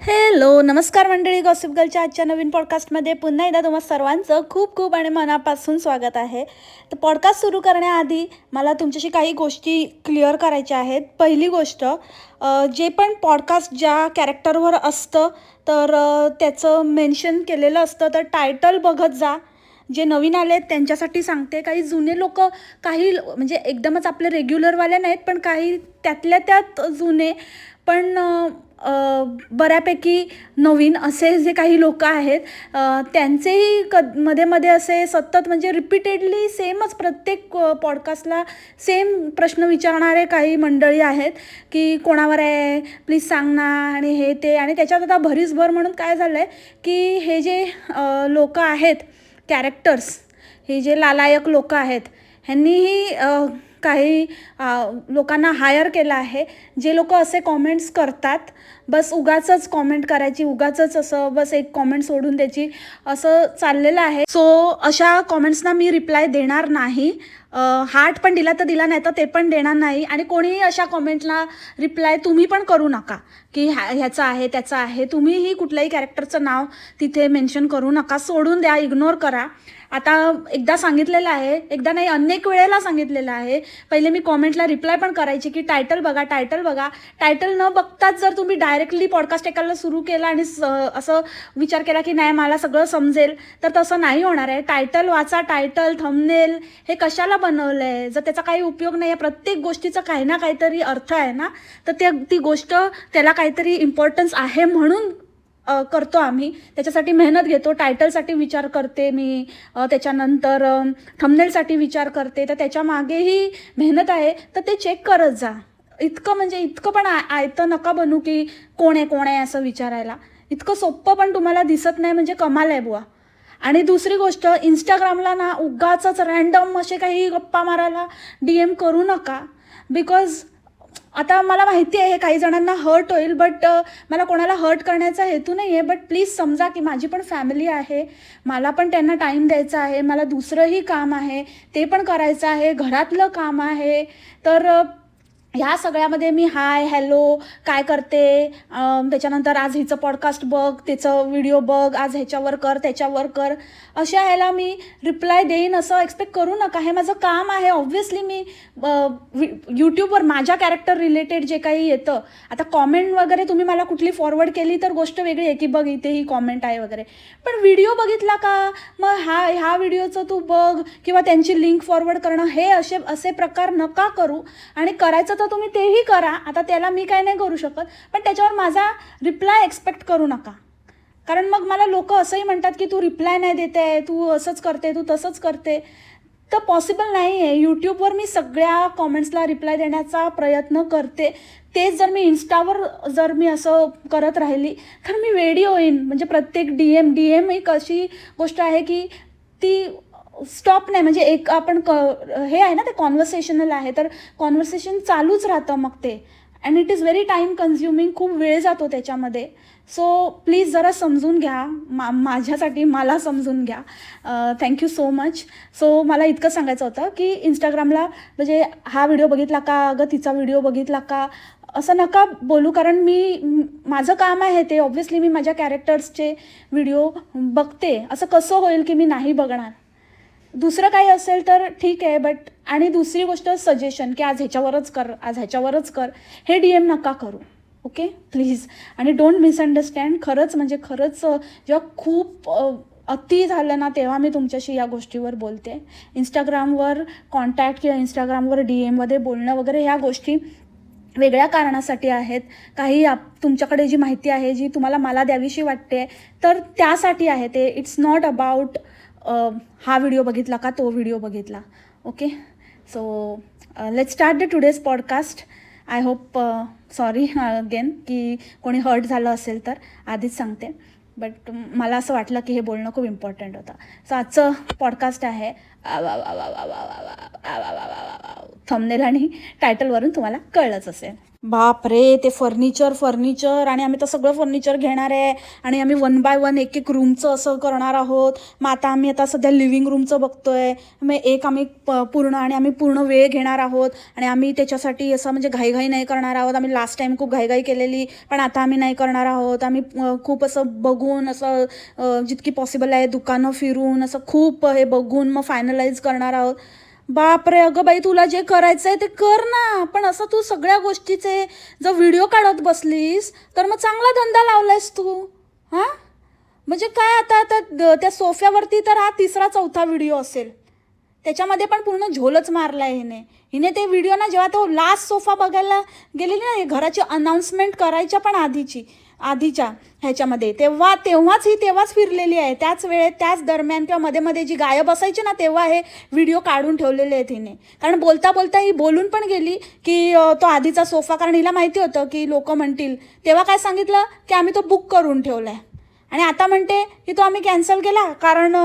Hello नमस्कार मंडळी, gossip गर्लच्या आजच्या नवीन पॉडकास्टमध्ये पुन्हा एकदा तुम्हा सर्वांचं खूप खूप आणि मनापासून स्वागत आहे. तर पॉडकास्ट सुरू करण्याआधी मला तुमच्याशी काही गोष्टी क्लिअर करायच्या आहेत. पहिली गोष्ट, जे पण पॉडकास्ट ज्या कॅरेक्टरवर असतं तर त्याचं मेन्शन केलेलं असतं, तर टायटल बघत जा. जे नवीन आले आहेत त्यांच्यासाठी सांगते. काही जुने लोक, काही म्हणजे एकदमच आपले रेग्युलरवाले नाहीत, पण काही त्यातल्या त्यात जुने पण बऱ्यापैकी नवीन असे जे काही लोक आहेत, त्यांचेही मध्ये मध्ये असे सतत म्हणजे रिपीटेडली सेमच प्रत्येक पॉडकास्टला सेम प्रश्न विचारणारे काही मंडळी आहेत की कोणावर आहे, प्लीज सांग ना, आणि हे ते. आणि त्याच्यात आता भरीसभर म्हणून काय झालं आहे की हे जे लोक आहेत, कॅरेक्टर्स, हे जे लालायक लोक आहेत, ह्यांनीही काही लोकांना हायर केलं आहे. जे लोक असे कॉमेंट्स करतात, बस उगाचच कॉमेंट करायची, उगाचच असं बस एक कॉमेंट सोडून द्यायची, असं चाललेलं आहे. सो अशा कॉमेंट्सना मी रिप्लाय देणार नाही. हार्ट पण दिला तर दिला, नाही तर ते पण देणार नाही. आणि कोणीही अशा कॉमेंटला रिप्लाय तुम्ही पण करू नका की ह्याचं आहे त्याचं आहे. तुम्हीही कुठल्याही कॅरेक्टरचं नाव तिथे मेन्शन करू नका, सोडून द्या, इग्नोर करा. आता एकदा सांगितलेलं आहे, एकदा नाही अनेक वेळेला सांगितलेलं आहे. पहिले मी कॉमेंटला रिप्लाय पण करायची की टायटल बघा, टायटल बघा. टायटल न बघताच जर तुम्ही डायरेक्टली पॉडकास्ट ऐकायला सुरू केला आणि असं विचार केला की नाही मला सगळं समजेल, तर तसं नाही होणार आहे. टायटल वाचा, टायटल, थंबनेल हे कशाला बनवलं आहे? जर त्याचा काही उपयोग नाही आहे, प्रत्येक गोष्टीचा काही ना काहीतरी अर्थ आहे ना, तर ती गोष्ट त्याला काहीतरी इम्पॉर्टन्स आहे म्हणून करतो आम्ही, त्याच्यासाठी मेहनत घेतो. टायटलसाठी विचार करते मी, त्याच्यानंतर थंबनेलसाठी विचार करते, तर त्याच्या मागेही मेहनत आहे. तर ते चेक करत जा. इतकं म्हणजे इतकं पण आयतं नका बनू की कोण आहे असं विचारायला. इतकं सोपं पण तुम्हाला दिसत नाही म्हणजे कमाल आहे बुवा. आणि दुसरी गोष्ट, इंस्टाग्रामला ना उगाचच रँडम असे काही गप्पा मारायला DM करू नका. बिकॉज आता मला माहिती आहे हे काही जणांना हर्ट होईल, बट मला कोणाला हर्ट करण्याचा हेतू नाही आहे. बट प्लीज समजा की माझी पण फॅमिली आहे, मला पण त्यांना टाईम द्यायचा आहे, मला दुसरंही काम आहे ते पण करायचं आहे, घरातलं काम आहे. तर ह्या सगळ्यामध्ये मी हाय हॅलो काय करते, त्याच्यानंतर आज हिचं पॉडकास्ट बघ, त्याचं व्हिडिओ बघ, आज ह्याच्यावर कर त्याच्यावर कर, अशा ह्याला मी रिप्लाय देईन असं एक्सपेक्ट करू नका. हे माझं काम आहे. ऑब्व्हियसली मी यूट्यूबवर माझ्या कॅरेक्टर रिलेटेड जे काही येतं, आता कॉमेंट वगैरे तुम्ही मला कुठली फॉरवर्ड केली तर गोष्ट वेगळी आहे की बघ इथेही कॉमेंट आहे वगैरे, पण व्हिडिओ बघितला का, मग ह्या व्हिडिओचं तू बघ किंवा त्यांची लिंक फॉरवर्ड करणं, हे असे प्रकार नका करू. आणि करायचं तर तुम्ही तेही करा, आता त्याला मी काय नाही करू शकत, पण त्याच्यावर माझा रिप्लाय एक्सपेक्ट करू नका. कारण मग मला लोक असंही म्हणतात की तू रिप्लाय नाही देते, तू असंच करते, तू तसंच करते. तर पॉसिबल नाही आहे. यूट्यूबवर मी सगळ्या कॉमेंट्सला रिप्लाय देण्याचा प्रयत्न करते. तेच जर मी इन्स्टावर जर मी असं करत राहिली तर मी वेडी होईन. म्हणजे प्रत्येक DM एक अशी गोष्ट आहे की ती स्टॉप नाही. म्हणजे एक आपण हे आहे ना, ते कॉन्व्हर्सेशनल आहे, तर कॉन्व्हर्सेशन चालूच राहतं मग ते. And it is very time consuming, खूप वेळ जातो त्याच्यामध्ये. सो प्लीज जरा समजून घ्या, माझ्यासाठी मला समजून घ्या. Thank you so much. सो मला इतकं सांगायचं होतं की इंस्टाग्रामला म्हणजे हा व्हिडिओ बघितला का, अगं तिचा व्हिडिओ बघितला का, असं नका बोलू. कारण माझं काम आहे ते. ऑब्व्हियसली मी माझ्या कॅरेक्टर्सचे व्हिडिओ बघते. असं कसं होईल की मी नाही बघणार? दुसरं काही असेल तर ठीक आहे, बट आणि दुसरी गोष्ट सजेशन की आज ह्याच्यावरच कर, आज ह्याच्यावरच कर, हे DM नका करू. Okay please. आणि डोंट मिसअंडरस्टँड. खरंच म्हणजे खरंच जेव्हा खूप अति झालं ना, तेव्हा मी तुमच्याशी या गोष्टीवर बोलते. इंस्टाग्रामवर कॉन्टॅक्ट किंवा इंस्टाग्रामवर DMमध्ये बोलणं वगैरे ह्या गोष्टी वेगळ्या कारणासाठी आहेत. काही तुमच्याकडे जी माहिती आहे जी तुम्हाला मला द्यावीशी वाटते, तर त्यासाठी आहे ते. इट्स नॉट अबाउट हा व्हिडिओ बघितला का, तो व्हिडिओ बघितला. Okay. So let's start the today's podcast. I hope, sorry again की कोणी हर्ट झालं असेल तर आधीच सांगते, बट मला असं वाटलं की हे बोलणं खूप इम्पॉर्टंट होतं. सो आजचं पॉडकास्ट आहे थंबनेल आणि टायटलवरून तुम्हाला कळलंच असेल. बाप रे, ते फर्निचर आणि आम्ही तर सगळं फर्निचर घेणार आहे आणि आम्ही 1 बाय 1 एक रूमचं असं करणार आहोत. मग आम्ही आता सध्या लिव्हिंग रूमचं बघतोय. मग आम्ही पूर्ण आणि आम्ही पूर्ण वेळ घेणार आहोत आणि आम्ही त्याच्यासाठी असं म्हणजे घाईघाई नाही करणार आहोत. आम्ही लास्ट टाईम खूप घाईघाई केलेली, पण आता आम्ही नाही करणार आहोत. आम्ही खूप असं बघून असं जितकी पॉसिबल आहे दुकानं फिरून असं खूप हे बघून मग फायनलाइज करणार आहोत. बापरे, अगं बाई, तुला जे करायचं आहे ते कर ना, पण असं तू सगळ्या गोष्टीचे जर व्हिडिओ काढत बसलीस तर मग चांगला धंदा लावलायस तू. हां, म्हणजे काय आता त्या सोफ्यावरती तर हा 3रा-4था व्हिडिओ असेल, त्याच्यामध्ये पण पूर्ण झोलच मारला आहे हिने ते व्हिडिओ ना. जेव्हा तो लास्ट सोफा बघायला गेलेली ना, घराची अनाऊन्समेंट करायच्या पण आधीच्या ह्याच्यामध्ये, तेव्हाच फिरलेली आहे. त्याच वेळेत, त्याच दरम्यान किंवा मध्ये जी गायब असायची ना, तेव्हा हे व्हिडिओ काढून ठेवलेले आहेत हिने. कारण बोलता ही बोलून पण गेली की तो आधीचा सोफा, कारण हिला माहिती होतं की लोक म्हणतील. तेव्हा काय सांगितलं की आम्ही तो बुक करून ठेवला आहे, आणि आता म्हणते की तो आम्ही कॅन्सल केला कारण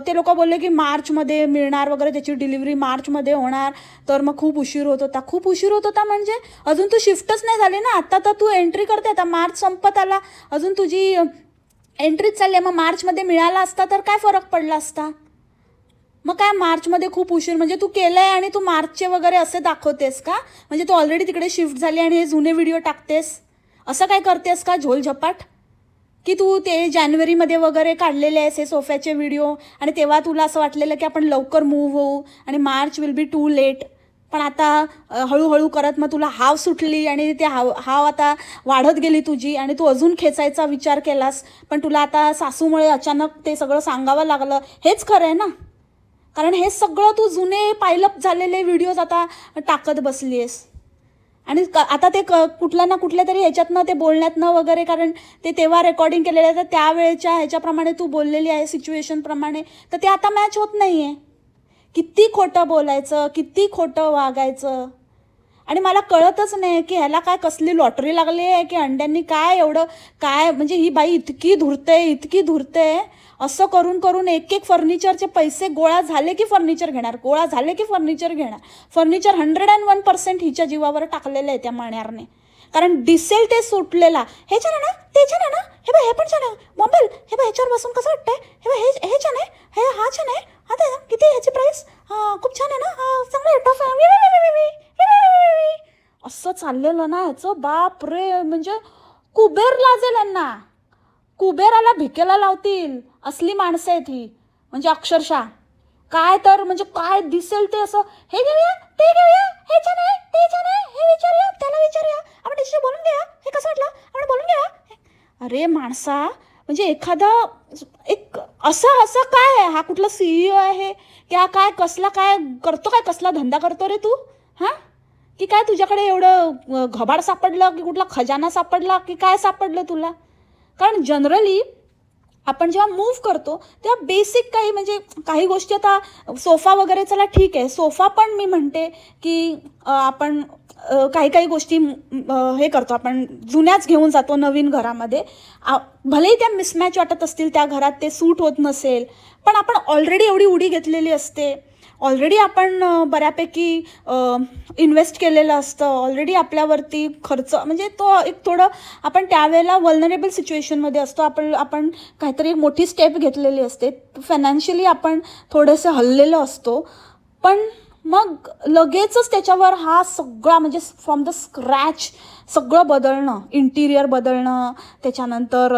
ते लोक बोलले की मार्चमध्ये मिळणार वगैरे, त्याची डिलिव्हरी मार्चमध्ये होणार. तर मग खूप उशीर होत होता म्हणजे अजून तू शिफ्टच नाही झाली ना. आता तर तू एंट्री करते, आता मार्च संपत आला, अजून तुझी एंट्रीच चालली आहे. मग मार्चमध्ये मिळाला असता तर काय फरक पडला असता. मग काय मार्चमध्ये खूप उशीर म्हणजे तू केलं आहे आणि तू मार्चचे वगैरे असे दाखवतेस का? म्हणजे तू ऑलरेडी तिकडे शिफ्ट झाली आणि हे जुने व्हिडिओ टाकतेस, असं काय करतेस का झोलझपाट? की तू ते जानेवारीमध्ये वगैरे काढलेले आहेस हे सोफ्याचे व्हिडिओ, आणि तेव्हा तुला असं वाटलेलं की आपण लवकर मूव्ह होऊ आणि March will be too late. पण आता हळूहळू करत मग तुला हाव सुटली आणि ते हाव आता वाढत गेली तुझी, आणि तू अजून खेचायचा विचार केलास. पण तुला आता सासूमुळे अचानक ते सगळं सांगावं लागलं. हेच खरं आहे ना, कारण हे सगळं तू जुने पायलअप झालेले व्हिडिओज आता टाकत बसली आहेस. आणि आता ते कुठल्या ना कुठल्या तरी ह्याच्यातनं ते बोलण्यातनं वगैरे, कारण ते तेव्हा रेकॉर्डिंग केलेलं आहे, तर त्यावेळेच्या ह्याच्याप्रमाणे तू बोललेली आहे सिच्युएशनप्रमाणे, तर ते आता मॅच होत नाही आहे. किती खोटं बोलायचं, किती खोटं वागायचं. आणि मला कळतच नाही की ह्याला काय कसली लॉटरी लागली आहे की अंड्यांनी काय एवढं काय, म्हणजे ही बाई इतकी धुरते. असं करून एक फर्निचरचे पैसे गोळा झाले की फर्निचर घेणार. फर्निचर 101% हिच्या जीवावर टाकलेलं आहे त्या मण्यारने. कारण दिसेल ते सुटलेला, हे छान आहे ना, ते छान आहे ना, हे बाय हे पण छान आहे मोबाईल, हे बाय ह्याच्यावर बसून कसं वाटतंय, हे बाय हे छान आहे, हा छान आहे, हा ते किती ह्याची प्राईस, खूप छान आहे ना, चांगलं आहे, टफ आहे, असं चाललेलं ना ह्याचं. बाप रे, म्हणजे कुबेर लाजेल यांना, कुबेराला भिकेला लावतील असली माणसं आहेत ही. म्हणजे अक्षरशः काय तर, म्हणजे काय दिसेल ते असं, हे घेऊया, ते घेऊया, हे छान आहे, ते छान आहे, हे विचारूया, त्याला विचारूया, आपण त्याच्याशी बोलून घेऊया, हे कसं वाटलं, आपण बोलून घेऊया. अरे माणसा, म्हणजे एखादा एक असं काय आहे, हा कुठला CEO आहे की हा काय कसला काय करतो, काय कसला धंदा करतो रे तू? हां, की काय तुझ्याकडे एवढं घबाड सापडलं, की कुठला खजाना सापडला, की काय सापडलं तुला? कारण जनरली आपण जेव्हा मूव्ह करतो तेव्हा बेसिक काही, म्हणजे काही गोष्टी, आता सोफा वगैरे चला ठीक आहे, सोफा पण मी म्हणते की आपण काही गोष्टी हे करतो, आपण जुन्याच घेऊन जातो नवीन घरामध्ये. भलेही त्या मिसमॅच वाटत असतील त्या घरात, ते सूट होत नसेल, पण आपण ऑलरेडी एवढी उडी घेतलेली असते, ऑलरेडी आपण बऱ्यापैकी इन्व्हेस्ट केलेलं असतं, ऑलरेडी आपल्यावरती खर्च, म्हणजे तो एक थोडं आपण त्यावेळेला वल्नरेबल सिच्युएशनमध्ये असतो. आपण काहीतरी एक मोठी स्टेप घेतलेली असते, फायनान्शियली आपण थोडेसे हललेलो असतो. पण मग लगेचच त्याच्यावर हा सगळा, म्हणजे फ्रॉम द स्क्रॅच सगळं बदलणं, इंटिरियर बदलणं, त्याच्यानंतर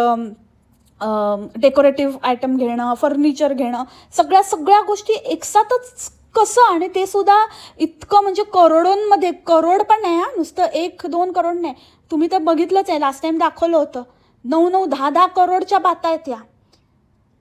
डेकोरेटिव्ह आयटम घेणं, फर्निचर घेणं, सगळ्या गोष्टी एकसाथच कसं, आणि ते सुद्धा इतकं, म्हणजे करोडोंमध्ये, करोड पण नाही हा, नुसतं 1-2 करोड नाही, तुम्ही तर बघितलंच आहे, लास्ट टाईम दाखवलं होतं, 9-9, 10-10 करोडच्या बाता आहेत या.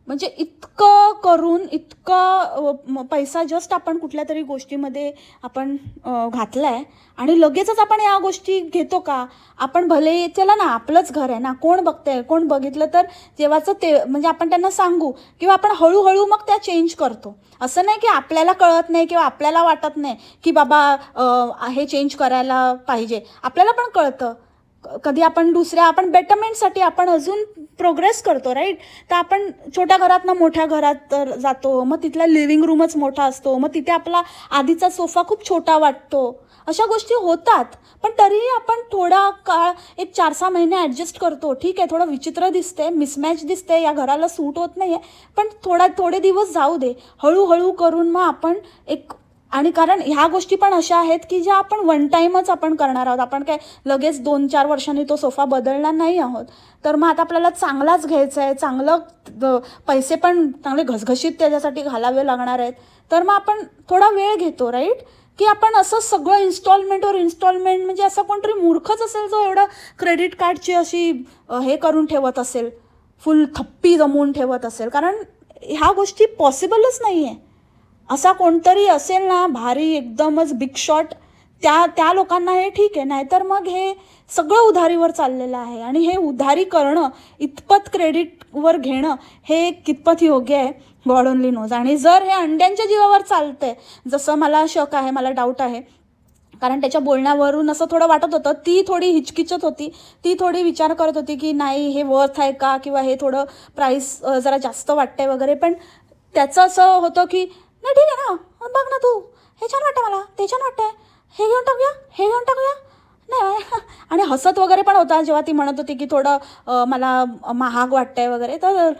म्हणजे इतकं करून इतका पैसा जस्ट आपण कुठल्या तरी गोष्टीमध्ये आपण घातला आहे, आणि लगेचच आपण या गोष्टी घेतो का? आपण भले चला ना, आपलंच घर आहे ना, कोण बघतंय, कोण बघितलं तर जेव्हाचं ते, म्हणजे आपण त्यांना सांगू, किंवा आपण हळूहळू मग त्या चेंज करतो. असं नाही की आपल्याला कळत नाही किंवा आपल्याला वाटत नाही की बाबा हे चेंज करायला पाहिजे. आपल्याला पण कळतं. कधी आपण बेटरमेंटसाठी आपण अजून प्रोग्रेस करतो राईट. तर आपण छोट्या घरातनं मोठ्या घरात जातो, मग तिथला लिव्हिंग रूमच मोठा असतो, मग तिथे आपला आधीचा सोफा खूप छोटा वाटतो. अशा गोष्टी होतात, पण तरीही आपण थोडा काळ, एक 4-6 महिने ॲडजस्ट करतो. ठीक आहे, थोडं विचित्र दिसते, मिसमॅच दिसते, या घराला सूट होत नाही आहे, पण थोडे दिवस जाऊ दे. हळूहळू करून मग आपण एक, आणि कारण ह्या गोष्टी पण अशा आहेत की ज्या आपण वन टाईमच आपण करणार आहोत. आपण काय लगेच 2-4 वर्षांनी तो सोफा बदलणार नाही आहोत. तर मग आता आपल्याला चांगलाच घ्यायचा आहे, चांगलं पैसे पण चांगले घसघशीत त्याच्यासाठी घालावे लागणार आहेत. तर मग आपण थोडा वेळ घेतो राईट. की आपण असं सगळं इन्स्टॉलमेंटवर इन्स्टॉलमेंट, म्हणजे असं कोणतरी मूर्खच असेल जो एवढं क्रेडिट कार्डची अशी हे करून ठेवत असेल, फुल थप्पी जमवून ठेवत असेल. कारण ह्या गोष्टी पॉसिबलच नाही आहे. असा कोणतरी असेल ना भारी एकदमच बिग शॉट, त्या लोकांना हे ठीक आहे. नाहीतर मग हे सगळं उधारीवर चाललेलं आहे, आणि हे उधारी करणं, इतपत क्रेडिटवर घेणं हे कितपत योग्य आहे, गॉड ओनली नोज. आणि जर हे अंड्यांच्या जीवावर चालतंय, जसं मला शक आहे, मला डाऊट आहे, कारण त्याच्या बोलण्यावरून असं थोडं वाटत होतं, ती थोडी हिचकिचत होती, ती थोडी विचार करत होती की नाही हे वर्थ आहे का, किंवा हे थोडं प्राईस जरा जास्त वाटतंय वगैरे. पण त्याचं असं होतं की नाही ठीक आहे ना, बघ ना तू, हे छान वाटतं मला, ते छान वाटतंय, हे घेऊन टाकूया, हे घेऊन टाकूया नाही. आणि हसत वगैरे पण होता जेव्हा ती म्हणत होती की थोडं मला महाग वाटतंय वगैरे. तर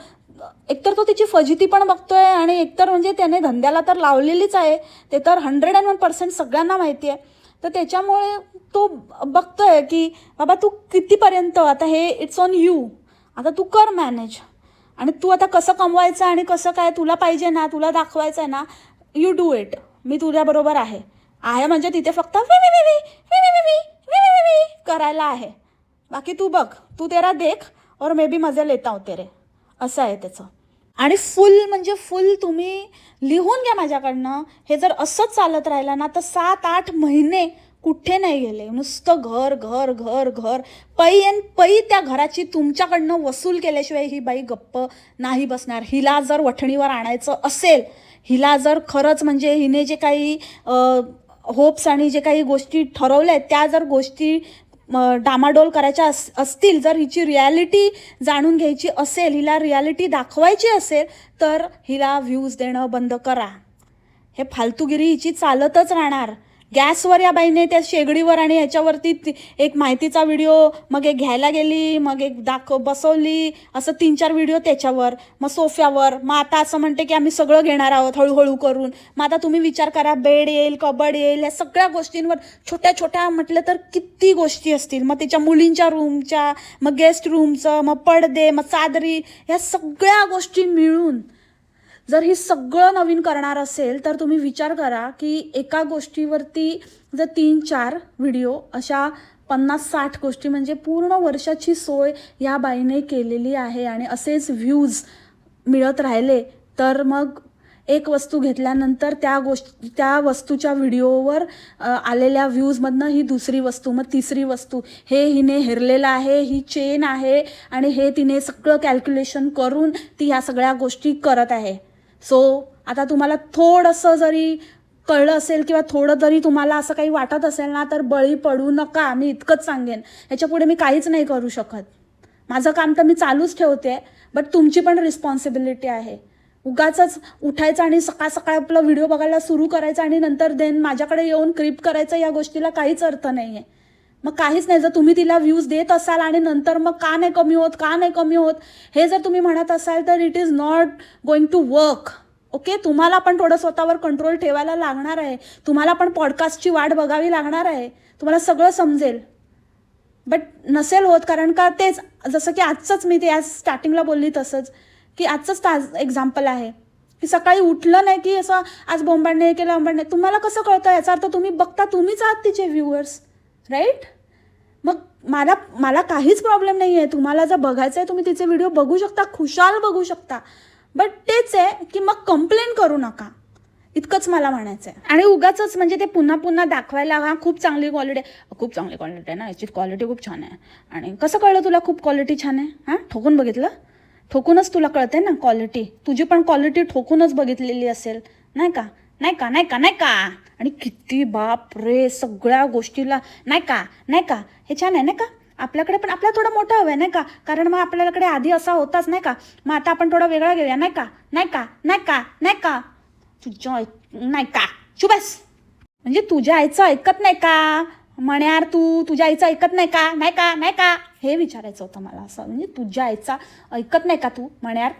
एकतर तो तिची फजिती पण बघतोय, आणि एकतर म्हणजे त्याने धंद्याला तर लावलेलीच आहे, ते तर 101% सगळ्यांना माहिती आहे. तर त्याच्यामुळे तो बघतोय की बाबा तू कितीपर्यंत, आता हे इट्स ऑन यू, आता तू कर मॅनेज, आणि तू आता कसं कमवायचं आणि कसं काय तुला पाहिजे ना, तुला दाखवायचं आहे ना, यू डू इट, मी तुझ्याबरोबर आहे. म्हणजे तिथे फक्त करायला आहे, बाकी तू बघ, तू तेरा देख और मे बी मजा लेता हूं तेरे, असं आहे त्याचं. आणि फुल म्हणजे फुल तुम्ही लिहून घ्या माझ्याकडनं. हे जर असंच चालत राहिलं ना तर 7-8 महिने कुठे नाही गेले, नुसतं घर घर घर घर, पै त्या घराची तुमच्याकडनं वसूल केल्याशिवाय ही बाई गप्प नाही बसणार. हिला जर वठणीवर आणायचं असेल, हिला जर खरंच म्हणजे हिने जे काही होप्स आणि जे काही गोष्टी ठरवल्या आहेत त्या जर गोष्टी डामाडोल करायच्या असतील, जर हिची रियालिटी जाणून घ्यायची असेल, हिला रियालिटी दाखवायची असेल, तर हिला व्ह्यूज देणं बंद करा. हे फालतूगिरी हिची चालतच राहणार. गॅसवर या बाईने त्या शेगडीवर आणि ह्याच्यावरती एक माहितीचा व्हिडिओ, मग एक घ्यायला गेली, मग एक बसवली, असं 3-4 व्हिडिओ त्याच्यावर, मग सोफ्यावर, मग आता असं म्हणते की आम्ही सगळं घेणार आहोत हळूहळू करून. मग आता तुम्ही विचार करा, बेड येईल, कबड येईल, या सगळ्या गोष्टींवर छोट्या छोट्या म्हटलं तर किती गोष्टी असतील. मग त्याच्या मुलींच्या रूमच्या, मग गेस्ट रूमचं, मग पडदे, मग चादरी, ह्या सगळ्या गोष्टी मिळून जर ही सगळं नवीन करणार असेल तर तुम्ही विचार करा की एका गोष्टीवरती जर 3-4 व्हिडिओ, अशा 50-60 गोष्टी, म्हणजे पूर्ण वर्षाची सोय या बाईने केलेली आहे. आणि असेच व्ह्यूज मिळत राहिले तर मग एक वस्तू घेतल्यानंतर त्या वस्तूच्या व्हिडिओवर आलेल्या व्ह्यूजमधनं ही दुसरी वस्तू, मग तिसरी वस्तू, हे हिने हेरलेलं आहे, ही चेन आहे, आणि हे तिने सगळं कॅल्क्युलेशन करून ती ह्या सगळ्या गोष्टी करत आहे. सो आता तुम्हाला थोडंसं जरी कळलं असेल किंवा थोडं जरी तुम्हाला असं काही वाटत असेल ना, तर बळी पडू नका. मी इतकंच सांगेन, ह्याच्यापुढे मी काहीच नाही करू शकत. माझं काम तर मी चालूच ठेवते, बट तुमची पण रिस्पॉन्सिबिलिटी आहे. उगाचच उठायचं आणि सकाळ सकाळ आपलं व्हिडिओ बघायला सुरू करायचं आणि नंतर देन माझ्याकडे येऊन क्रिप करायचं, या गोष्टीला काहीच अर्थ नाही आहे. मग काहीच नाही. जर तुम्ही तिला व्ह्यूज देत असाल आणि नंतर मग का नाही कमी होत हे जर तुम्ही म्हणत असाल, तर it is not going to work. Okay, तुम्हाला पण थोडं स्वतःवर कंट्रोल ठेवायला लागणार आहे. तुम्हाला पण पॉडकास्टची वाट बघावी लागणार आहे. तुम्हाला सगळं समजेल, बट नसेल होत. कारण का तेच, जसं की आजचंच मी ते आज स्टार्टिंगला बोलली तसंच, की आजचंच एक्झाम्पल आहे की सकाळी उठलं नाही की असं आज बोंबाडणे केलं. तुम्हाला कसं कळतं? याचा अर्थ तुम्ही बघता, तुम्हीच आहात तिचे व्ह्यूअर्स, राईट? मग मला काहीच प्रॉब्लेम नाही आहे. तुम्हाला जर बघायचं आहे तुम्ही तिचे व्हिडिओ बघू शकता, खुशाल बघू शकता. बट तेच आहे की मग कंप्लेन करू नका, इतकंच मला म्हणायचं आहे. आणि उगाचच म्हणजे ते पुन्हा पुन्हा दाखवायला, हा खूप चांगली क्वालिटी आहे ना, याची क्वालिटी खूप छान आहे. आणि कसं कळलं तुला खूप क्वालिटी छान आहे? हां, ठोकून बघितलं? ठोकूनच तुला कळते ना क्वालिटी. तुझी पण क्वालिटी ठोकूनच बघितलेली असेल, नाही का? आणि किती बाप रे, सगळ्या गोष्टीला नाही का, हे छान आहे नाही का, आपल्याकडे पण आपल्याला थोडं मोठं हवं आहे नाही का, कारण मग आपल्याकडे आधी असा होताच नाही का, मग आता आपण थोडा वेगळा घेऊया नाही का, नाही का, नाही का, नाही का, तुझ्या नाही का, शुभस म्हणजे तुझ्या आईचं ऐकत नाही का म्हण्यार, तुझ्या आईचं ऐकत नाही का, नाही का, नाही का, हे विचारायचं होतं मला. असं म्हणजे तुझ्या आईचा ऐकत नाही का तू म्हण्यार.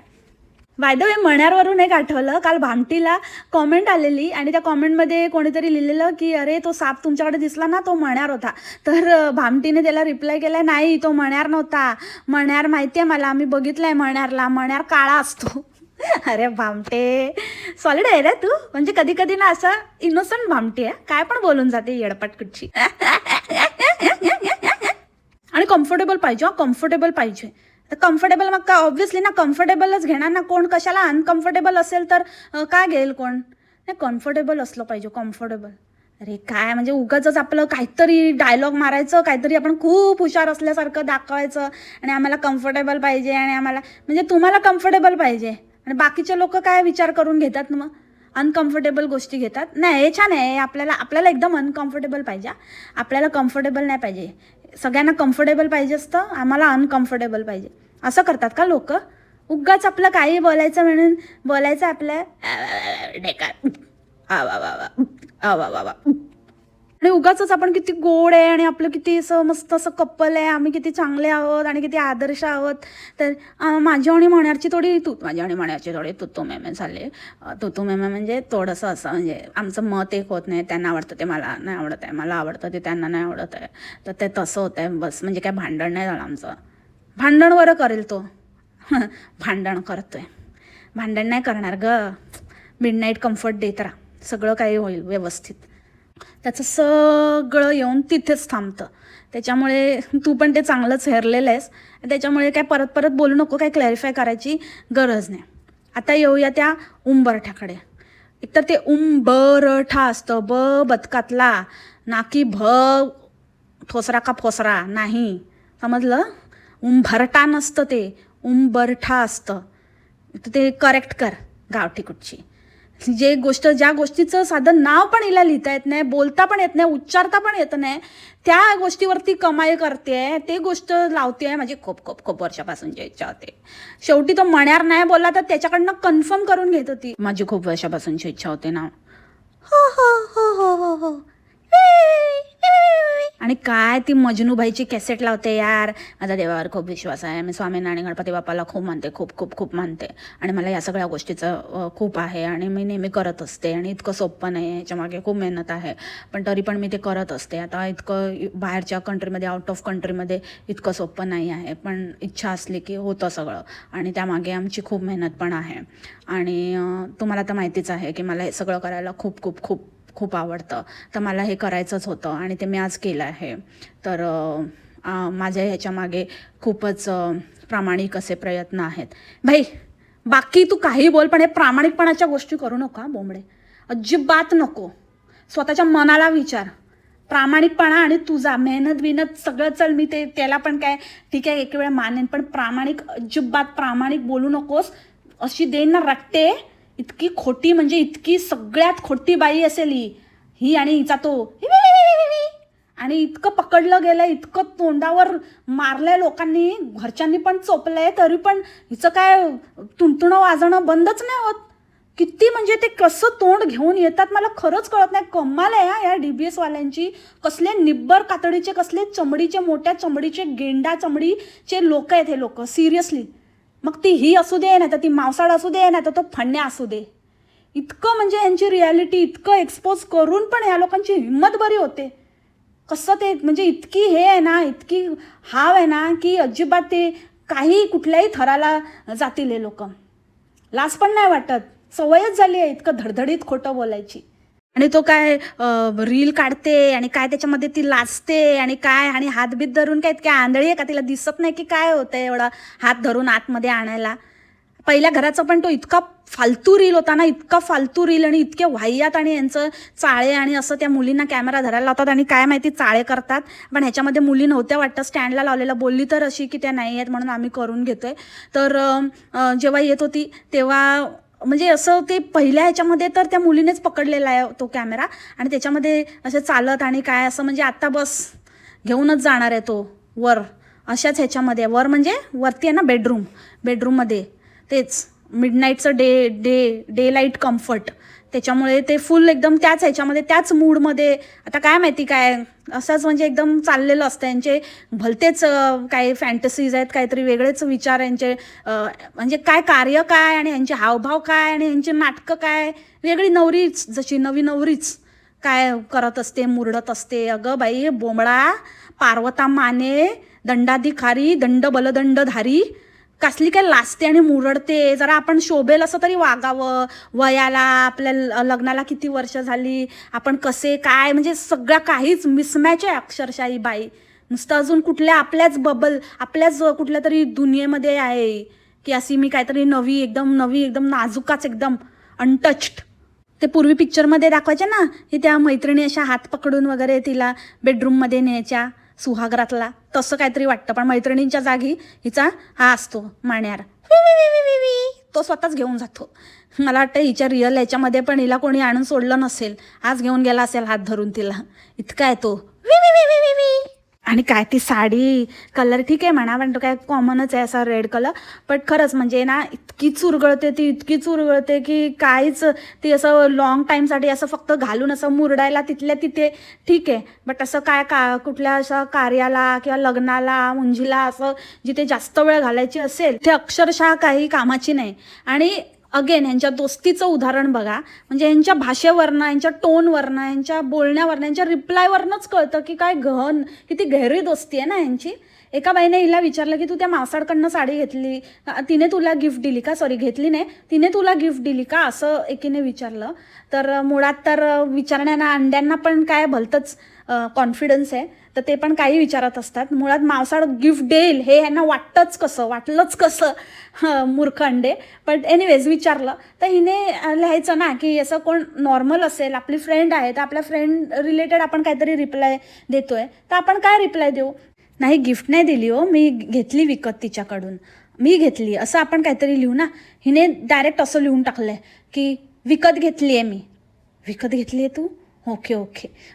बाय द वे मण्यारवरून एक आठवलं, काल भामटीला कॉमेंट आलेली आणि त्या कॉमेंटमध्ये कोणीतरी लिहिलेलं की अरे तो साप तुमच्याकडे दिसला ना तो मण्यार होता. तर भामटीने त्याला रिप्लाय केला, नाही तो मण्यार नव्हता, मण्यार माहिती आहे मला, आम्ही बघितलं आहे मण्यारला, मण्यार काळा असतो. अरे भामटे सॉलिड आहे रे तू, म्हणजे कधी कधी ना असं इनोसंट भामटी आहे, काय पण बोलून जाते येडपट कुठची. आणि कम्फर्टेबल पाहिजे, कम्फर्टेबल पाहिजे. तर कम्फर्टेबल मग का ऑब्व्हियसली ना कम्फर्टेबलच घेणार ना कोण, कशाला अनकम्फर्टेबल असेल तर काय घेईल कोण, नाही कम्फर्टेबल असलं पाहिजे, कम्फर्टेबल. अरे काय म्हणजे उगाचच आपलं काहीतरी डायलॉग मारायचं, काहीतरी आपण खूप हुशार असल्यासारखं दाखवायचं आणि आम्हाला कम्फर्टेबल पाहिजे आणि आम्हाला म्हणजे तुम्हाला कम्फर्टेबल पाहिजे आणि बाकीचे लोक काय विचार करून घेतात मग अनकम्फर्टेबल गोष्टी घेतात. नाही हे छान आहे, आपल्याला एकदम अनकम्फर्टेबल पाहिजे, आपल्याला कम्फर्टेबल नाही पाहिजे. सगळ्यांना कम्फर्टेबल पाहिजे असतं, आम्हाला अनकम्फर्टेबल पाहिजे. असं करतात का लोक, उगाच आपलं काही बोलायचं म्हणून बोलायचं आपलं ढेकार आणि उगाच आपण किती गोड आहे आणि आपलं किती असं मस्त असं कप्पल आहे, आम्ही किती चांगले आहोत आणि किती आदर्श आहोत. तर माझ्या आणि म्हण्याची थोडी माझ्या आणि म्हण्याची थोडी तुतू मेमे झाले. तुतू मेमे म्हणजे थोडंसं असं म्हणजे आमचं मत एक होत नाही, त्यांना आवडतं ते मला नाही आवडत आहे, मला आवडतं ते त्यांना नाही आवडत आहे, तर ते तसं होतं आहे बस. म्हणजे काय भांडण नाही झालं आमचं, भांडण बरं करेल तो. भांडण करतोय, भांडण नाही करणार ग. मिडनाईट कम्फर्ट देत राहा, सगळं काही होईल व्यवस्थित. त्याचं सगळं येऊन तिथेच थांबतं. त्याच्यामुळे तू पण ते चांगलंच हेरलेलं आहेस, त्याच्यामुळे काय परत परत बोलू नको, काय क्लॅरिफाय करायची गरज नाही. आता येऊया त्या उंबरठ्याकडे. एकतर ते उंबरठा असतं ब बदकातला, ना की भ ठोसरा का फोसरा नाही, समजलं. उंबरठा नसतं ते, उंबरठा असतं. ते करेक्ट कर गावठी कुठची. ज्या गोष्टीचं साधं नाव पण हिला लिहिता येत नाही, बोलता पण येत नाही, उच्चारता पण येत नाही, त्या गोष्टीवरती कमाई करते, ते गोष्ट लावते. माझी खूप खूप खूप वर्षापासूनची इच्छा होते. शेवटी तो मण्यार नाही बोलला तर त्याच्याकडनं कन्फर्म करून घेत होती, माझी खूप वर्षापासूनची इच्छा होते ना. हो हो हो हो हो हो. आणि काय ती मजनूबाईची कॅसेट लावते यार. माझा देवावर खूप विश्वास आहे, मी स्वामींना आणि गणपती बाप्पाला खूप मानते, खूप खूप खूप मानते आणि मला या सगळ्या गोष्टीचं खूप आहे आणि मी नेहमी करत असते आणि इतकं सोपं नाही आहे, याच्यामागे खूप मेहनत आहे, पण तरी पण मी ते करत असते. आता इतकं बाहेरच्या कंट्रीमध्ये, आउट ऑफ कंट्रीमध्ये इतकं सोपं नाही आहे, पण इच्छा असली की होतं सगळं आणि त्यामागे आमची खूप मेहनत पण आहे. आणि तुम्हाला तर माहितीच आहे की मला हे सगळं करायला खूप खूप खूप खूप आवडतं, तर मला हे करायचंच होतं आणि ते मी आज केलं आहे. तर माझ्या ह्याच्यामागे खूपच प्रामाणिक असे प्रयत्न आहेत. भाई बाकी तू काही बोल, पण हे प्रामाणिकपणाच्या गोष्टी करू नका बोंबडे, अजिबात नको. स्वतःच्या मनाला विचार. प्रामाणिकपणा आणि तुझा मेहनत बिनत सगळं चल, मी ते त्याला पण काय ठीक आहे एक वेळ मानेन, पण प्रामाणिक अजिबात प्रामाणिक बोलू नकोस. अशी देईन ना रट्टे, इतकी खोटी म्हणजे इतकी सगळ्यात खोटी बाई असेल ही आणि हिचा तो आणि इतकं पकडलं गेलं, इतकं तोंडावर मारलंय लोकांनी, घरच्यांनी पण चोपलंय, तरी पण हिचं काय तुणतुणं वाजणं बंदच नाही होत. किती म्हणजे ते कसं तोंड घेऊन येतात मला खरंच कळत नाही. कमाल आहे या DBS वाल्यांची. कसले निब्बर कातडीचे, कसले चमडीचे, मोठ्या चमडीचे, गेंडा चमडीचे लोक आहेत हे लोक, सिरियसली. मग ती ही असू दे, नाही तर ती मावसाळ असू दे, नाही तर तो फण्या असू दे, इतकं म्हणजे यांची रियालिटी इतकं एक्सपोज करून पण या लोकांची हिंमत बरी होते. कसं ते म्हणजे इतकी हे आहे ना, इतकी हाव आहे ना की अजिबात ते काही कुठल्याही थराला जातील हे लोक. लाज पण नाही वाटत, सवयच झाली आहे इतकं धडधडीत खोटं बोलायची. आणि तो काय रील काढते आणि काय त्याच्यामध्ये ती लाजते आणि काय, आणि हातबीत धरून काय इतक्या आंधळी आहे का, तिला दिसत नाही की काय होतं एवढा हात धरून आतमध्ये आणायला. पहिल्या घराचा पण तो इतका फालतू रील होता ना, इतका फालतू रील आणि इतके वाह्यात, आणि यांचं चाळे आणि असं त्या मुलींना कॅमेरा धरायला लावतात आणि काय माहिती चाळे करतात. पण ह्याच्यामध्ये मुली नव्हत्या वाटतं, स्टँडला लावलेला. बोलली तर अशी की त्या नाही आहेत म्हणून आम्ही करून घेतोय. तर जेव्हा येत होती तेव्हा म्हणजे असं ते पहिल्या ह्याच्यामध्ये तर त्या मुलीनेच पकडलेला आहे तो कॅमेरा आणि त्याच्यामध्ये असं चालत आणि काय असं म्हणजे आता बस घेऊनच जाणार आहे तो वर अशाच ह्याच्यामध्ये, वर म्हणजे वरती आहे ना बेडरूममध्ये तेच मिडनाईटचं डे लाईट कम्फर्ट, त्याच्यामुळे ते फुल एकदम त्याच ह्याच्यामध्ये त्याच मूडमध्ये. आता काय माहिती काय असंच म्हणजे एकदम चाललेलं असतं यांचे भलतेच काही फॅन्टसीज आहेत, काहीतरी वेगळेच विचार यांचे, म्हणजे काय कार्य काय आणि यांचे हावभाव काय आणि यांची नाटकं काय, वेगळी नवरीच जशी नवी नवरीच काय करत असते, मुरडत असते. अगं बाई बोंबळा, पार्वता माने, दंडाधिकारी, दंड बलदंडधारी, कसली काय लाजते आणि मुरडते. जरा आपण शोभेल असं तरी वागावं. वयाला, आपल्या लग्नाला किती वर्ष झाली, आपण कसे काय, म्हणजे सगळ्या काहीच मिसमॅच आहे अक्षरशः ही बाई. नुसतं अजून कुठल्या आपल्याच आपल्याच कुठल्या तरी दुनियेमध्ये आहे की अशी मी काहीतरी नवी एकदम नाजूकाच, एकदम अनटच्ड. ते पूर्वी पिक्चरमध्ये दाखवायच्या ना, की त्या मैत्रिणी अशा हात पकडून वगैरे तिला बेडरूममध्ये न्यायच्या सुहागरातला, तसं काहीतरी वाटतं. पण मैत्रिणींच्या जागी हिचा हा असतो माण्यार, तो स्वतःच घेऊन जातो. मला वाटतं हिच्या रिअल याच्यामध्ये पण हिला कोणी आणून सोडलं नसेल, आज घेऊन गेला असेल हात धरून तिला, इतका आहे तो. आणि काय ती साडी कलर ठीक आहे म्हणा, पण तो काय कॉमनच आहे असा रेड कलर, पण खरंच म्हणजे ना इतकी चुरगळते की काहीच, ती असं लॉंग टाईमसाठी असं फक्त घालून असं मुरडायला तिथल्या तिथे ठीक आहे, बट असं काय कुठल्या असं कार्याला किंवा लग्नाला मुंजीला असं जिथे जास्त वेळ घालायची असेल ते अक्षरशः काही कामाची नाही. आणि अगेन यांच्या दोस्तीचं उदाहरण बघा, म्हणजे यांच्या भाषेवरनं, यांच्या टोनवरनं, यांच्या बोलण्यावरनं, यांच्या रिप्लायवरनंच कळतं की काय गहन, किती गहरी दोस्ती आहे ना यांची. एका बाईने हिला विचारलं की तू त्या मावसाडकडनं साडी घेतली, तिने तुला गिफ्ट दिली का, सॉरी घेतली नाही, तिने तुला गिफ्ट दिली का, असं एकीने विचारलं. तर मुळात तर विचारण्याना अंड्यांना पण काय भलतंच कॉन्फिडन्स आहे, तर ते पण काही विचारत असतात. मुळात मावसाड गिफ्ट देईल हे ह्यांना वाटलंच कसं मूर्ख अंडे. पण एनिवेज विचारलं तर हिने लिहायचं ना की असं कोण नॉर्मल असेल, आपली फ्रेंड आहे, तर आपल्या फ्रेंड रिलेटेड आपण काहीतरी रिप्लाय देतोय, तर आपण काय रिप्लाय देऊ. नाही गिफ्ट नाही दिली हो, मी घेतली विकत तिच्याकडून, मी घेतली, असं आपण काहीतरी लिहू ना. हिने डायरेक्ट असं लिहून टाकलंय की विकत घेतली आहे मी. विकत घेतली आहे तू, ओके.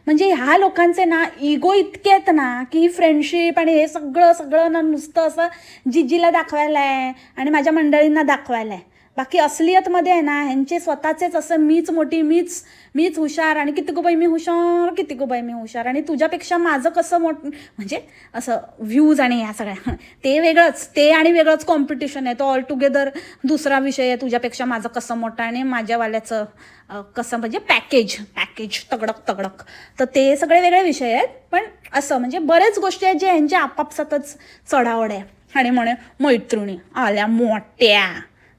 म्हणजे ह्या लोकांचे ना इगो इतके आहेत ना की फ्रेंडशिप आणि हे सगळं ना नुसतं असं जिजीला दाखवायला आहे आणि माझ्या मंडळींना दाखवायला आहे. बाकी असलियतमध्ये आहे ना ह्यांचे स्वतःचेच असं मीच मोठी, मीच हुशार, आणि किती गो बाई मी हुशार, आणि तुझ्यापेक्षा माझं कसं म्हणजे असं व्ह्यूज आणि ह्या सगळ्या ते वेगळंच कॉम्पिटिशन आहे. तो ऑल टुगेदर दुसरा विषय आहे. तुझ्यापेक्षा माझं कसं मोठं आणि माझ्यावाल्याचं कसं, म्हणजे पॅकेज तगडक, तर ते सगळे वेगळे विषय आहेत. पण असं म्हणजे बरेच गोष्टी आहेत जे यांच्या आपापसातच चढावड आहे. आणि म्हणे मैत्रिणी आल्या मोठ्या,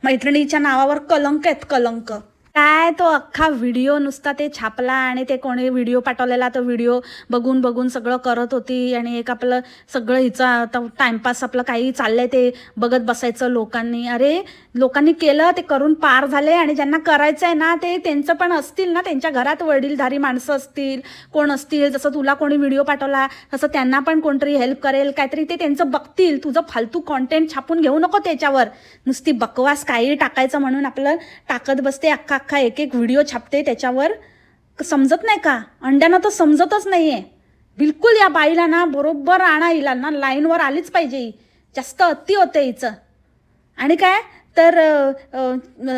मैत्रिणीच्या नावावर कलंक आहेत, कलंक. काय तो अख्खा व्हिडिओ नुसता ते छापला आणि ते कोणी व्हिडिओ पाठवलेला, तो व्हिडिओ बघून सगळं करत होती. आणि एक आपलं सगळं हिचा टाइमपास आपलं काही चाललंय ते बघत बसायचं लोकांनी. अरे लोकांनी केलं ते करून पार झाले, आणि ज्यांना करायचं आहे ना ते त्यांचं पण असतील ना, त्यांच्या घरात वडीलधारी माणसं असतील, कोण असतील, जसं तुला कोणी व्हिडिओ पाठवला तसं त्यांना पण कोणतरी हेल्प करेल काहीतरी, ते त्यांचं बघतील. तुझं फालतू कॉन्टेंट छापून घेऊ नको त्याच्यावर, नुसती बकवास काही टाकायचं म्हणून आपलं टाकत बसते, अख्खा एक व्हिडिओ छापते त्याच्यावर. समजत नाही का अंड्यांना, तर समजतच नाहीये बिलकुल. या बाईला ना बरोबर आणा, हिला ना लाईनवर आलीच पाहिजे, जास्त अति होते हिचं. आणि काय तर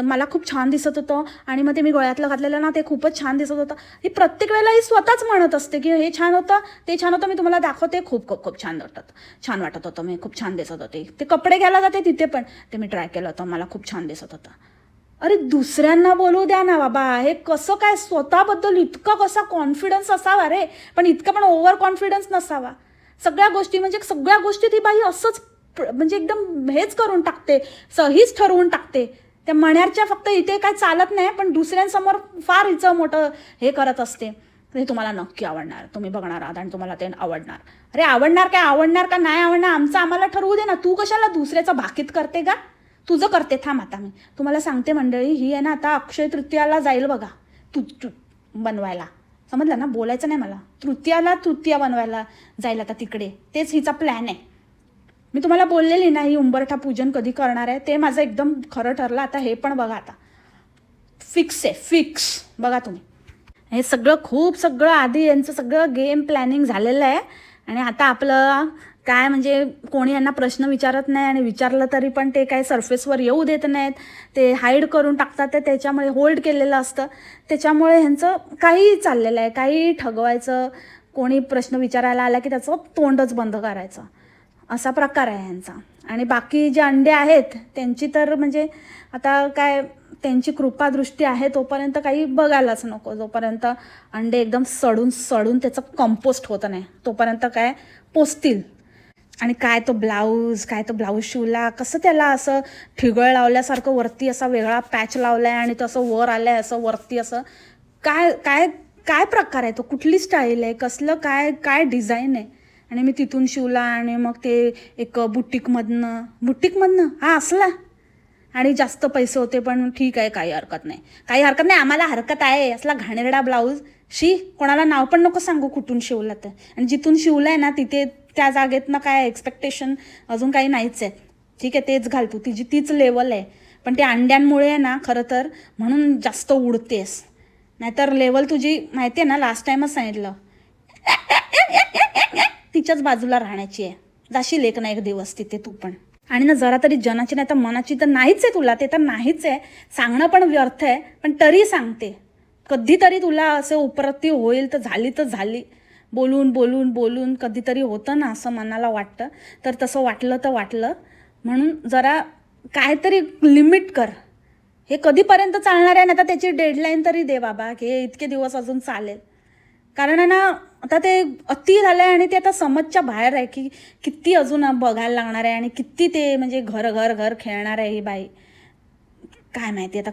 मला खूप छान दिसत होतं, आणि मग ते मी गळ्यातलं घातलेलं ना ते खूपच छान दिसत होतं. ही प्रत्येक वेळेला ही स्वतःच म्हणत असते की हे छान होतं, ते छान होतं, मी तुम्हाला दाखवते, खूप छान वाटत होतं, मी खूप छान दिसत होते. ते कपडे घ्यायला जाते तिथे पण ते मी ट्राय केलं होतं, मला खूप छान दिसत होतं. अरे दुसऱ्यांना बोलू द्या ना बाबा, हे कसं काय स्वतःबद्दल इतका कसा कॉन्फिडन्स असावा रे, पण इतका पण ओव्हर कॉन्फिडन्स नसावा. सगळ्या गोष्टी ती बाई असंच म्हणजे एकदम हेच करून टाकते, सहीच ठरवून टाकते. त्या मण्यारच्या फक्त इथे काय चालत नाही, पण दुसऱ्यांसमोर फार हिचं मोठं हे करत असते. ते तुम्हाला नक्की आवडणार, तुम्ही बघणार आहात आणि तुम्हाला ते आवडणार. अरे आवडणार का नाही आवडणार आमचं आम्हाला ठरवू दे ना, तू कशाला दुसऱ्याचं भाकीत करते का. तुझं करते, थांब आता मी तुम्हाला सांगते मंडळी. ही आहे ना आता अक्षय तृतीयाला जाईल बघा तू बनवायला, समजलं ना, बोलायचं नाही मला. तृतीया बनवायला जाईल आता तिकडे, तेच हिचा प्लॅन आहे. मी तुम्हाला बोललेली ना ही उंबरठा पूजन कधी करणार आहे, ते माझं एकदम खरं ठरलं. आता हे पण बघा, आता फिक्स बघा तुम्ही. हे सगळं आधी यांचं सगळं गेम प्लॅनिंग झालेलं आहे, आणि आता आपलं काय म्हणजे कोणी यांना प्रश्न विचारत नाही आणि विचारलं तरी पण ते काय सरफेसवर येऊ देत नाहीत, ते हाईड करून टाकतात, ते त्याच्यामुळे होल्ड केलेलं असतं. त्याच्यामुळे ह्यांचं काहीही चाललेलं आहे, काहीही ठगवायचं, कोणी प्रश्न विचारायला आला की त्याचं तोंडच बंद करायचं, असा प्रकार आहे ह्यांचा. आणि बाकी जे अंडे आहेत त्यांची तर म्हणजे आता काय, त्यांची कृपादृष्टी आहे तोपर्यंत काही बघायलाच नको. जोपर्यंत अंडे एकदम सडून सडून त्याचं कंपोस्ट होतं नाही तोपर्यंत काय पोचतील. आणि काय तो ब्लाऊज शिवला, कसं त्याला असं ठिगळ लावल्यासारखं वरती असा वेगळा पॅच लावलाय आणि तसं वर आलंय असं वरती, असं काय काय काय प्रकार आहे तो, कुठली स्टाईल आहे, कसलं काय काय डिझाईन आहे. आणि मी तिथून शिवला आणि मग ते एक बुटीकमधनं हा असला, आणि जास्त पैसे होते पण ठीक आहे, काही हरकत नाही, आम्हाला हरकत आहे. असला घाणेरडा ब्लाऊज कोणाला नाव पण नको सांगू कुठून शिवला तर. आणि जिथून शिवलाय ना तिथे त्या जागेतनं काय एक्सपेक्टेशन अजून काही नाहीच आहे. ठीक आहे, तेच घाल तू, तीच लेवल आहे. पण ते अंड्यांमुळे आहे ना खरं तर, म्हणून जास्त उडतेस. नाहीतर लेवल तुझी माहिती आहे ना, लास्ट टाइमच सांगितलं, तिच्याच बाजूला राहण्याची आहे. जाशील एक ना एक दिवस तिथे तू पण. आणि ना जरा तरी जनाची नाही तर मनाची तर नाहीच आहे तुला, ते तर नाहीच आहे. सांगणं पण व्यर्थ आहे, पण तरी सांगते. कधीतरी तुला असं उपरती होईल तर झाली. बोलून बोलून बोलून कधीतरी होतं ना असं मनाला वाटतं. तर तसं वाटलं म्हणून जरा काहीतरी लिमिट कर. हे कधीपर्यंत चालणार आहे ना, तर त्याची डेडलाईन तरी दे बाबा, की हे इतके दिवस अजून चालेल. कारण आहे ना आता ते अति झालं आहे आणि ते आता समजच्या बाहेर आहे की किती अजून बघायला लागणार आहे आणि किती ते म्हणजे घर खेळणार आहे ही बाई. काय माहिती आता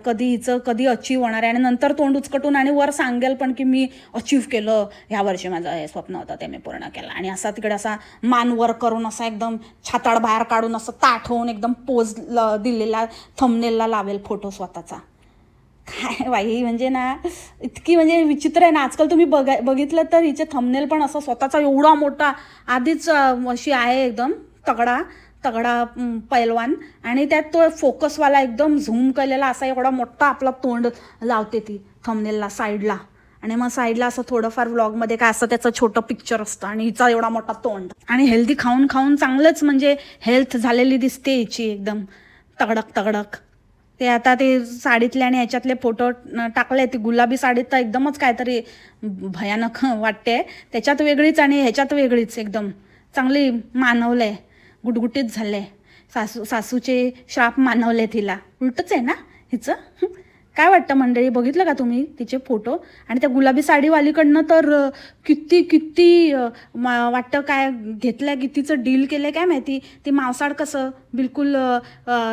कधी अचीव होणार आहे. आणि नंतर तोंड उचकटून आणि वर सांगेल पण की मी अचीव केलं, ह्या वर्षी माझं हे स्वप्न होतं ते मी पूर्ण केलं. आणि असा तिकडे असा मान वर करून असा एकदम छाताड बाहेर काढून असं ताठ होऊन एकदम पोज दिलेला थंबनेलला लावेल फोटो स्वतःचा. काय बाई, म्हणजे ना इतकी म्हणजे विचित्र आहे ना आजकाल. तुम्ही बघितलं तर हिचे थंबनेल पण असं स्वतःचा एवढा मोठा, आधीच अशी आहे एकदम तगडा पैलवान, आणि त्यात तो फोकसवाला एकदम झूम केलेला असा एवढा मोठा आपला तोंड लावते ती थंबनेलला साईडला. आणि मग साईडला असं थोडंफार व्लॉगमध्ये काय असं त्याचं छोटं पिक्चर असतं आणि हिचा एवढा मोठा तोंड. आणि हेल्दी खाऊन चांगलंच म्हणजे हेल्थ झालेली दिसते हिची एकदम तगडक. ते आता ते साडीतले आणि ह्याच्यातले फोटो टाकले, ती गुलाबी साडीत तर एकदमच काहीतरी भयानक वाटते. त्याच्यात वेगळीच आणि ह्याच्यात वेगळीच, एकदम चांगली मानवलंय, गुटगुटीत झालंय. सासूचे श्राप मानवले तिला. उलटच आहे ना हिचं. काय वाटतं मंडळी, बघितलं का तुम्ही तिचे फोटो? आणि त्या गुलाबी साडीवालीकडनं तर किती वाटतं काय घेतलंय, कितीचं डील केलंय काय माहिती. ती मांसाड कसं बिलकुल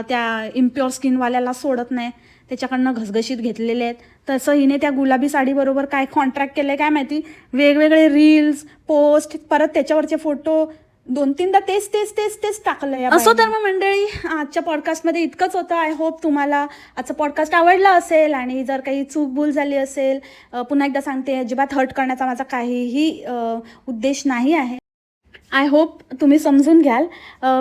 त्या इम्प्युअर स्किनवाल्याला सोडत नाही, त्याच्याकडनं घसघशीत घेतलेले आहेत. तसं हिने त्या गुलाबी साडीबरोबर काय कॉन्ट्रॅक्ट केलंय काय माहिती. वेगवेगळे रील्स पोस्ट, परत त्याच्यावरचे फोटो 2-3दा तेच टाकलंय. असो तर मग मंडळी, आजच्या पॉडकास्टमध्ये इतकंच होतं. आय होप तुम्हाला आजचं पॉडकास्ट आवडला असेल. आणि जर काही चूकभूल झाली असेल, पुन्हा एकदा सांगते, अजिबात हर्ट करण्याचा माझा काहीही उद्देश नाही आहे. आय होप तुम्ही समजून घ्याल.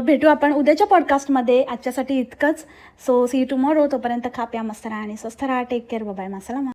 भेटू आपण उद्याच्या पॉडकास्टमध्ये. आजच्यासाठी इतकंच. So see you tomorrow. तोपर्यंत खा प्या मस्त राहा आणि स्वस्थ राहा. Take care. बाय. मासलामा.